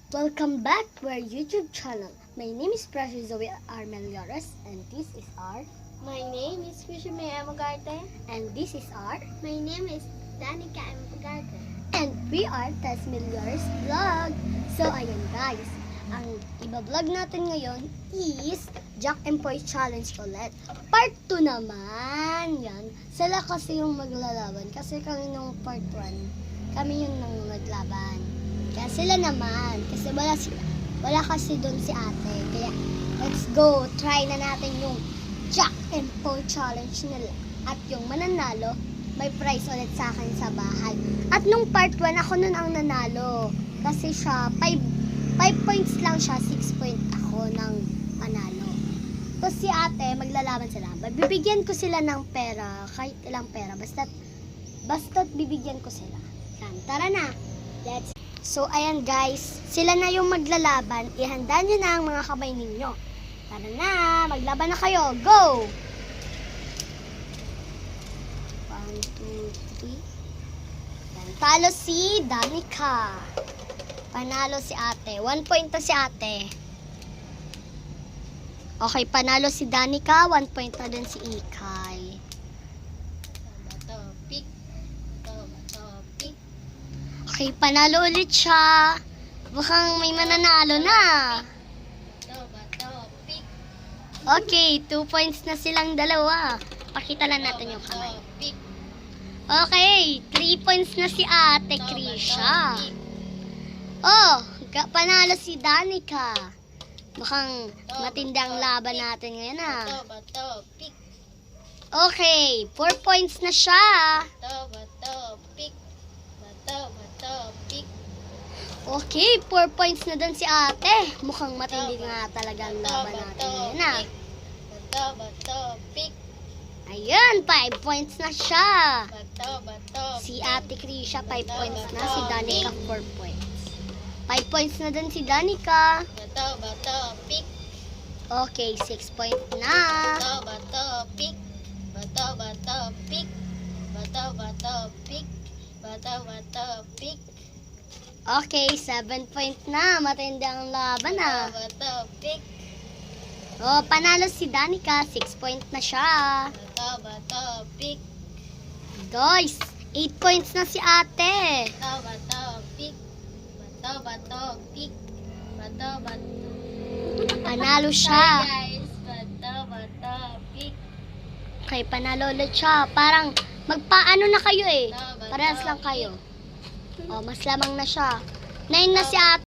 Welcome back to our YouTube channel. My name is Precious Zoe Armelioras and this is our My name is Fisher May Amagarte. and this is our My name is Danica Amagarte. and we are Tess Melioras Vlog. So ayan guys, ang iba-vlog natin ngayon is Jack and Poy Challenge ulit. Part 2 naman. Yan. Sila kasi yung maglalaban kasi kami nung part 1 kami yung nang naglaban. Kaya sila naman kasi wala kasi doon si ate. Kaya let's go. Try na natin yung Jack and Poy Challenge nila. At yung mananalo, may prize ulit sa akin sa bahay. At nung part 1, ako nun ang nanalo. Kasi siya, 5 points lang siya, 6 point ako ng manalo. Tapos si ate, maglalaban sila. Bibigyan ko sila ng pera, kahit ilang pera. Basta't bibigyan ko sila. Yan, tara na. So, ayan guys, sila na yung maglalaban. Ihanda nyo na ang mga kamay ninyo. Tara na, maglaban na kayo. Go! 1, 2, 3. Yan, talo si Danica. Panalo si ate. 1 point na si ate. Okay, panalo si Danica. 1 point na din si Ikay. Pick. Okay, panalo ulit siya. Mukhang may mananalo na. Pick. Okay, 2 points na silang dalawa. Pakita lang natin yung kamay. Pick. Okay, 3 points na si ate Krisha. Oh, panalo si Danica. Mukhang matindi ang laban natin ngayon ah. Pick. Okay, 4 points na siya. Pick. Pick. Okay, 4 points na dun si ate. Mukhang matindi nga talaga ang laban natin ngayon ah. Pick. Ayun, 5 points na siya. Si Pick. ate Krisha, 5 points na. Si Danica, 4 points. 5 points na din si Danica. Pick. Okay, 6 point na. Pick. Pick. Pick. Pick. Okay, 7 point na. Matindi ang laban ah. Pick. Oh, panalo si Danica. 6 point na siya. Pick. Guys, 8 points na si ate. Pick. Pick. Panalo siya. Guys, pick. Okay, panalo ulit siya. Parang magpaano na kayo eh. Parehas lang kayo. Oh, mas lamang na siya. 9 na si ate.